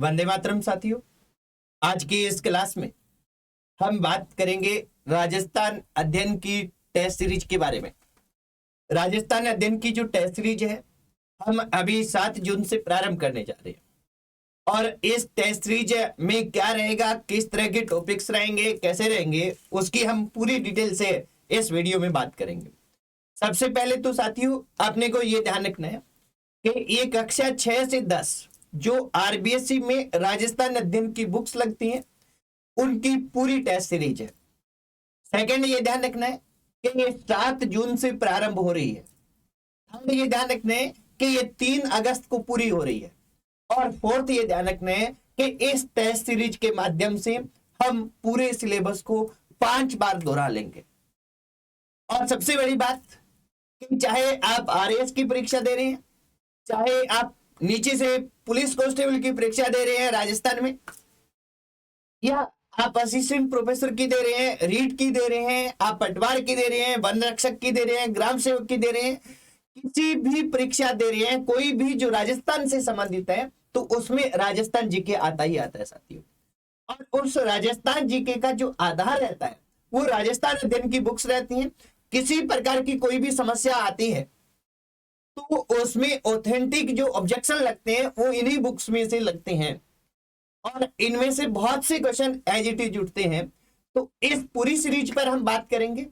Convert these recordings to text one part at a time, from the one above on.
वंदे मातरम साथियों। आज की इस क्लास में हम बात करेंगे राजस्थान अध्ययन की टेस्ट सीरीज के बारे में। राजस्थान अध्ययन की जो टेस्ट सीरीज है हम अभी 7 जून से प्रारंभ करने जा रहे हैं और इस टेस्ट सीरीज में क्या रहेगा, किस तरह के टॉपिक्स रहेंगे, कैसे रहेंगे, उसकी हम पूरी डिटेल से इस वीडियो में बात करेंगे। सबसे पहले तो साथियों आपने को ये ध्यान रखना है कि ये कक्षा 6 से 10 जो आरबीएससी में राजस्थान अध्ययन की बुक्स लगती हैं उनकी पूरी टेस्ट सीरीज है। सेकंड ये ध्यान रखना है कि ये 7 जून से प्रारंभ हो रही है। थर्ड ये ध्यान रखना है कि ये 3 अगस्त को पूरी हो रही है। और फोर्थ ये ध्यान रखना है कि इस टेस्ट सीरीज के माध्यम से हम पूरे सिलेबस को 5 बार दोहरा लेंगे। और सबसे बड़ी बात कि चाहे आप आरएएस की परीक्षा दे रहे हैं, चाहे आप नीचे से पुलिस कांस्टेबल की परीक्षा दे रहे हैं राजस्थान में, या आप असिस्टेंट प्रोफेसर की दे रहे हैं, रीट की दे रहे हैं, आप पटवार की दे रहे हैं, वन रक्षक की दे रहे हैं, ग्राम सेवक की दे रहे हैं, किसी भी परीक्षा दे रहे हैं, कोई भी जो राजस्थान से संबंधित है तो उसमें राजस्थान जीके आता ही आता है साथियों। और उस राजस्थान जीके का जो आधार रहता है वो राजस्थान अध्ययन की बुक्स रहती हैं। किसी प्रकार की कोई भी समस्या आती है तो उसमें ऑथेंटिक जो ऑब्जेक्शन लगते हैं वो इन्हीं बुक्स में से लगते हैं और इनमें से बहुत से क्वेश्चन एज इट इज उठते हैं। तो इस पूरी सीरीज पर हम बात करेंगे।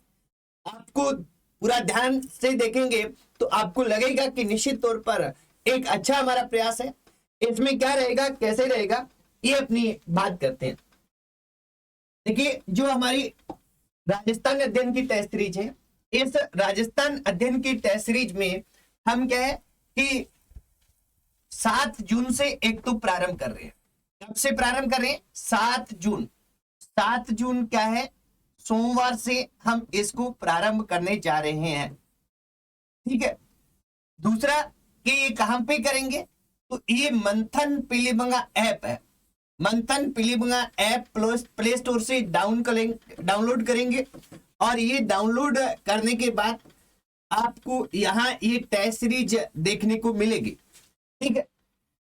आपको पूरा ध्यान से देखेंगे तो आपको लगेगा कि निश्चित तौर पर एक अच्छा हमारा प्रयास है। इसमें क्या रहेगा, कैसे रहेगा, ये अपनी बात करते हैं। देखिए, जो हमारी राजस्थान अध्ययन की टेस्ट सीरीज है, इस राजस्थान अध्ययन की टेस्ट सीरीज में हम क्या है कि 7 जून से एक तो प्रारंभ कर रहे हैं। कब से प्रारंभ कर रहे हैं? 7 जून। 7 जून क्या है? सोमवार से हम इसको प्रारंभ करने जा रहे हैं। ठीक है। दूसरा कि ये कहां पे करेंगे, तो ये मंथन पीलीभंगा ऐप है। मंथन पीलीभंगा ऐप प्ले स्टोर से डाउनलोड करेंगे और ये डाउनलोड करने के बाद आपको यहाँ ये टेस्ट सीरीज देखने को मिलेगी। ठीक है।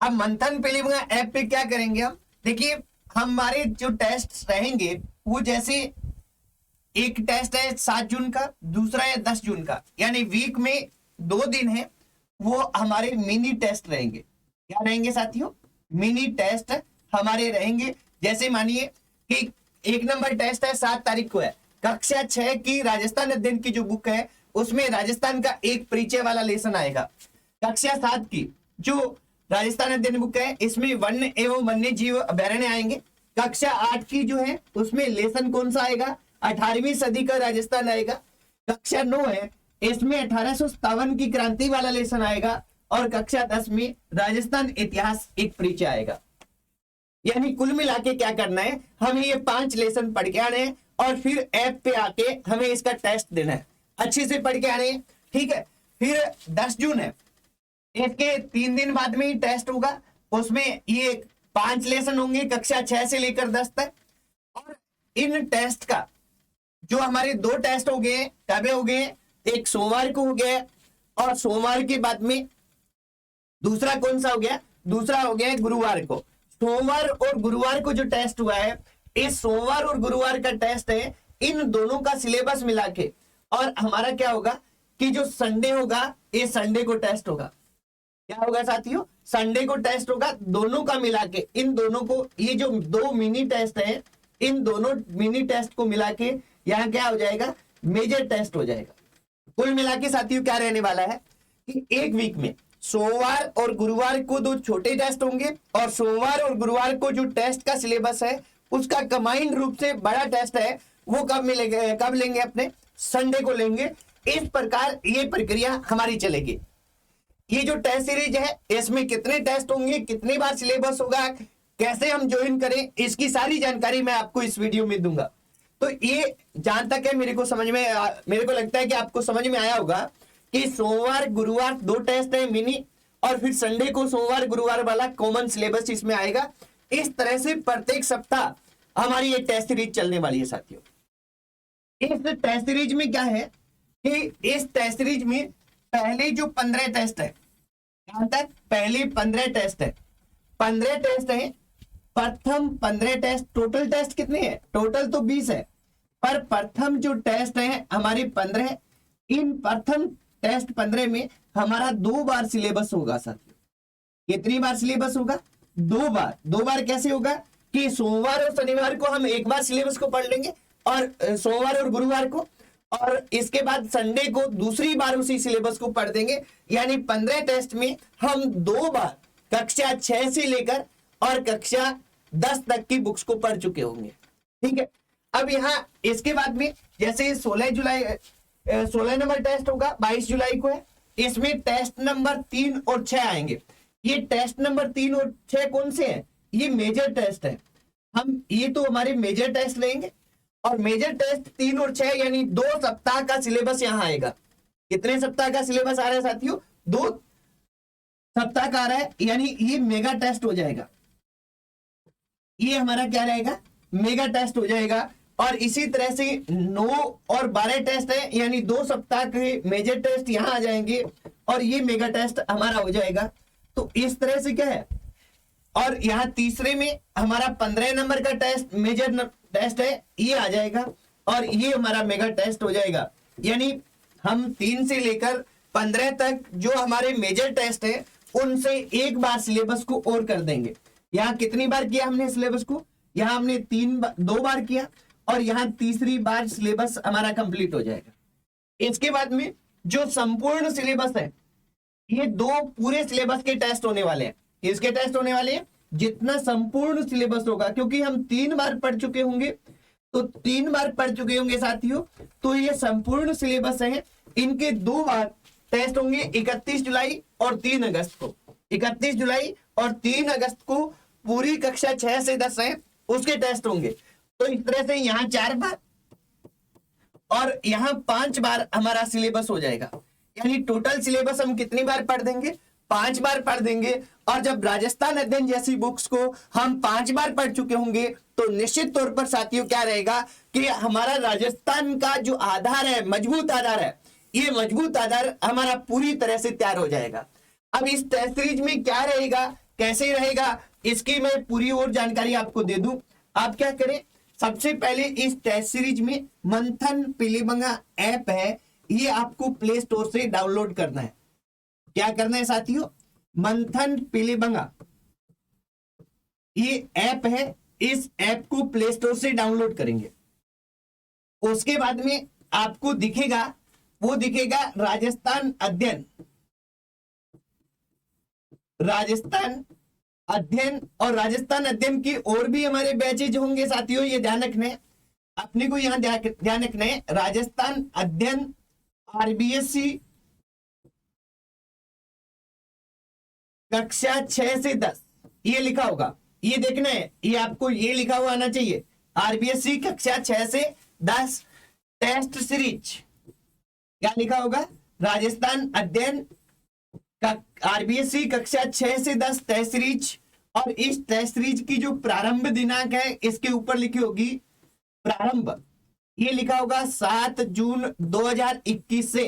अब मंथन पीलीभंगा ऐप पे क्या करेंगे हम, देखिए हमारे जो टेस्ट रहेंगे वो जैसे एक टेस्ट है 7 जून का, दूसरा है 10 जून का, यानी वीक में 2 दिन है, वो हमारे मिनी टेस्ट रहेंगे। क्या रहेंगे साथियों? मिनी टेस्ट हमारे रहेंगे। जैसे मानिए कि 1 नंबर टेस्ट है 7 तारीख को है, कक्षा 6 की राजस्थान अध्ययन की जो बुक है उसमें राजस्थान का एक परिचय वाला लेसन आएगा। कक्षा 7 की जो राजस्थान अध्ययन बुक है इसमें वन्य एवं वन्य जीव अभ्यारण्य आएंगे। कक्षा 8 की जो है उसमें लेसन कौन सा आएगा? 18वीं सदी का राजस्थान आएगा। कक्षा 9 है, इसमें 1857 की क्रांति वाला लेसन आएगा और कक्षा 10 में राजस्थान इतिहास एक परिचय आएगा। यानी कुल मिला के क्या करना है, हमें ये 5 लेसन पढ़ के आने हैं और फिर ऐप पे आके हमें इसका टेस्ट देना है, अच्छे से पढ़ के आने हैं। ठीक है। फिर 10 जून है, इसके 3 दिन बाद में ही टेस्ट होगा। उसमें ये 5 लेसन होंगे कक्षा 6 से लेकर 10 तक। और इन टेस्ट का जो हमारे 2 टेस्ट हो गए, कब हो गए? एक सोमवार को हो गया और सोमवार के बाद में दूसरा कौन सा हो गया? दूसरा हो गया गुरुवार को। सोमवार और गुरुवार को जो टेस्ट हुआ है, इस सोमवार और गुरुवार का टेस्ट है, इन दोनों का सिलेबस मिला के और हमारा क्या होगा कि जो संडे होगा ये संडे को टेस्ट होगा। क्या होगा साथियों? संडे को टेस्ट होगा। दोनों का मिला के, इन दोनों को, ये जो 2 मिनी टेस्ट है, इन दोनों मिनी टेस्ट को मिला के यहाँ क्या हो जाएगा? मेजर टेस्ट हो जाएगा। कुल मिला के साथियों क्या रहने वाला है कि एक वीक में सोमवार और गुरुवार को 2 छोटे टेस्ट होंगे और सोमवार और गुरुवार को जो टेस्ट का सिलेबस है उसका कंबाइंड रूप से बड़ा टेस्ट है वो कब मिलेगा, कब लेंगे? अपने संडे को लेंगे। इस प्रकार ये प्रक्रिया हमारी चलेगी। ये जो टेस्ट सीरीज है इसमें कितने टेस्ट होंगे, कितनी बार सिलेबस होगा, कैसे हम ज्वाइन करें, इसकी सारी जानकारी मैं आपको इस वीडियो में दूंगा। तो ये जहां तक है मेरे को लगता है कि आपको समझ में आया होगा कि सोमवार गुरुवार 2 टेस्ट है मिनी और फिर संडे को सोमवार गुरुवार वाला कॉमन सिलेबस इसमें आएगा। इस तरह से प्रत्येक सप्ताह हमारी ये टेस्ट सीरीज चलने वाली है साथियों। इस टेस्ट सीरीज में क्या है कि इस टेस्ट सीरीज में पहले जो 15 टेस्ट है, यहां तक पहले 15 टेस्ट है, 15 टेस्ट है प्रथम 15 टेस्ट, टोटल टेस्ट कितने हैं? टोटल तो 20 है, पर प्रथम जो टेस्ट है हमारी 15। इन प्रथम टेस्ट 15 में हमारा 2 बार सिलेबस होगा साथियों। कितनी बार सिलेबस होगा? 2 बार। 2 बार कैसे होगा कि सोमवार और शनिवार को हम एक बार सिलेबस को पढ़ लेंगे, और सोमवार और गुरुवार को, और इसके बाद संडे को दूसरी बार उसी सिलेबस को पढ़ देंगे। यानी 15 टेस्ट में हम 2 बार कक्षा 6 से लेकर और कक्षा 10 तक की बुक्स को पढ़ चुके होंगे। ठीक है। अब यहाँ इसके बाद में जैसे 16 नंबर टेस्ट होगा, 22 जुलाई को है, इसमें टेस्ट नंबर 3 और 6 आएंगे। ये टेस्ट नंबर 3 और 6 कौन से हैं? ये मेजर टेस्ट है। हम ये तो हमारे मेजर टेस्ट लेंगे, और मेजर टेस्ट 3 और 6 यानी 2 सप्ताह का सिलेबस यहाँ आएगा। कितने सप्ताह का सिलेबस आ रहा है साथियों? 2 सप्ताह का आ रहा है, यानी ये मेगा टेस्ट हो जाएगा। ये हमारा क्या रहेगा? मेगा टेस्ट हो जाएगा। और इसी तरह से 9 और 12 टेस्ट है, यानी 2 सप्ताह के मेजर टेस्ट यहाँ आ जाएंगे, और ये मेगा टेस्ट हमारा हो जाएगा। तो इस तरह से क्या है, और यहाँ तीसरे में हमारा 15 नंबर का टेस्ट मेजर टेस्ट है, ये आ जाएगा, और ये हमारा मेगा टेस्ट हो जाएगा। यानी हम 3 से लेकर 15 तक जो हमारे मेजर टेस्ट है उनसे एक बार सिलेबस को और कर देंगे। यहाँ कितनी बार किया हमने सिलेबस को? यहाँ हमने 2 बार किया, और यहाँ तीसरी बार सिलेबस हमारा कंप्लीट हो जाएगा। इसके बाद में जो संपूर्ण सिलेबस है, ये 2 पूरे सिलेबस के टेस्ट होने वाले हैं। किसके टेस्ट होने वाले हैं? जितना संपूर्ण सिलेबस होगा, क्योंकि हम 3 बार पढ़ चुके होंगे, तो 3 बार पढ़ चुके होंगे साथियों, तो ये संपूर्ण सिलेबस है। इनके 2 बार टेस्ट होंगे, 31 जुलाई और 3 अगस्त को। 31 जुलाई और 3 अगस्त को पूरी कक्षा 6 से 10 है, उसके टेस्ट होंगे। तो इस तरह से यहाँ 4 बार और यहाँ 5 बार हमारा सिलेबस हो जाएगा। यानी टोटल सिलेबस हम कितनी बार पढ़ देंगे? 5 बार पढ़ देंगे। और जब राजस्थान अध्ययन जैसी बुक्स को हम 5 बार पढ़ चुके होंगे, तो निश्चित तौर पर साथियों क्या रहेगा कि हमारा राजस्थान का जो आधार है, मजबूत आधार है, ये मजबूत आधार हमारा पूरी तरह से तैयार हो जाएगा। अब इस टेस्ट सीरीज में क्या रहेगा, कैसे रहेगा, इसकी मैं पूरी और जानकारी आपको दे दूं। आप क्या करें, सबसे पहले इस टेस्ट सीरीज में मंथन पीलीभंगा ऐप है, ये आपको प्ले स्टोर से डाउनलोड करना है। क्या करना है साथियों? मंथन पीलीभंगा ये ऐप है, इस ऐप को प्ले स्टोर से डाउनलोड करेंगे। उसके बाद में आपको दिखेगा, वो दिखेगा राजस्थान अध्ययन, राजस्थान अध्ययन। और राजस्थान अध्ययन की और भी हमारे बैचेज होंगे साथियों, ये ध्यान रखने अपने को, यहां ध्यान रखना है। राजस्थान अध्ययन आरबीएससी कक्षा 6 से 10 ये लिखा होगा, ये देखना है, ये आपको ये लिखा हुआ आना चाहिए, आरबीएससी कक्षा 6 से 10 टेस्ट सीरीज। क्या लिखा होगा? राजस्थान अध्ययन आरबीएससी कक्षा 6 से 10 टेस्ट सीरीज। और इस टेस्ट सीरीज की जो प्रारंभ दिनांक है, इसके ऊपर लिखी होगी प्रारंभ, ये लिखा होगा 7 जून 2021 से।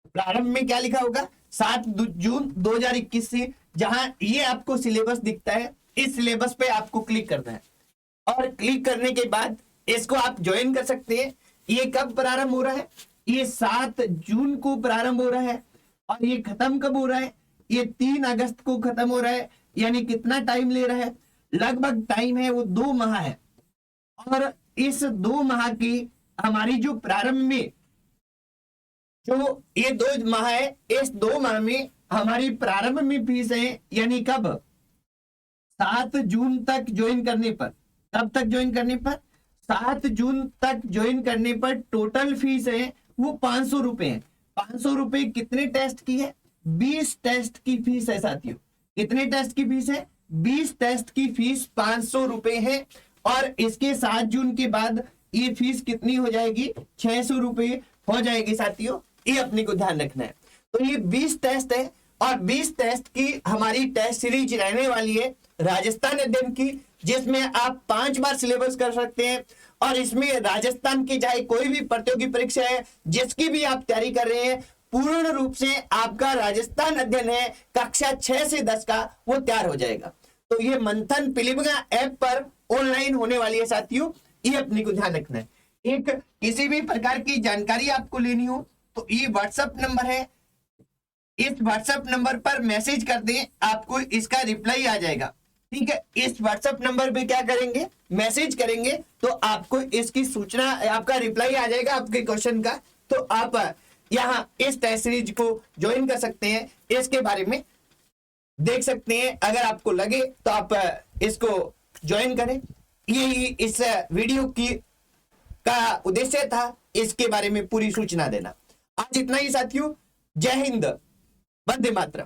प्रारंभ में क्या लिखा होगा? 7 जून 2021 से। जहां ये आपको सिलेबस दिखता है, इस सिलेबस पे आपको क्लिक करना है, और क्लिक करने के बाद इसको आप ज्वाइन कर सकते हैं। ये कब प्रारंभ हो रहा है? ये 7 जून को प्रारंभ हो रहा है, और ये खत्म कब हो रहा है? ये 3 अगस्त को खत्म हो रहा है। यानी कितना टाइम ले रहा है? लगभग टाइम है वो 2 माह है। और इस 2 माह की हमारी जो प्रारंभ में जो ये 2 माह है, इस 2 माह में हमारी प्रारंभ में फीस है, यानी कब? 7 जून तक ज्वाइन करने पर। कब तक ज्वाइन करने पर? 7 जून तक ज्वाइन करने पर टोटल फीस है वो 500 रुपए है। 500 रुपए कितने टेस्ट की है? 20 टेस्ट की फीस है साथियों। कितने टेस्ट की फीस है? 20 टेस्ट की फीस 500 रुपए है। और इसके 7 जून के बाद ये फीस कितनी हो जाएगी? 600 रुपए हो जाएगी साथियों। ये अपने को ध्यान रखना है। तो ये 20 टेस्ट है, और 20 टेस्ट की हमारी टेस्ट सीरीज रहने वाली है राजस्थान अध्ययन की, जिसमें आप 5 बार सिलेबस कर सकते हैं। और इसमें राजस्थान की चाहे कोई भी प्रतियोगी परीक्षा है, जिसकी भी आप तैयारी कर रहे हैं, पूर्ण रूप से आपका राजस्थान अध्ययन है कक्षा 6 से 10 का, वो तैयार हो जाएगा। तो ये मंथन पिलिमगा ऐप पर ऑनलाइन होने वाली है साथियों, ये अपने को ध्यान रखना है। एक किसी भी प्रकार की जानकारी आपको लेनी हो तो ये व्हाट्सएप नंबर है, इस व्हाट्सएप नंबर पर मैसेज कर दें, आपको इसका रिप्लाई आ जाएगा। ठीक है, इस व्हाट्सएप नंबर पे क्या करेंगे, मैसेज करेंगे तो आपको इसकी सूचना, आपका रिप्लाई आ जाएगा आपके क्वेश्चन का। तो आप यहाँ इस टेस्ट सीरीज को ज्वाइन कर सकते हैं, इसके बारे में देख सकते हैं। अगर आपको लगे तो आप इसको ज्वाइन करें। यही इस वीडियो की का उद्देश्य था, इसके बारे में पूरी सूचना देना। आज इतना ही साथियों। जय हिंद, वंदे मातरम।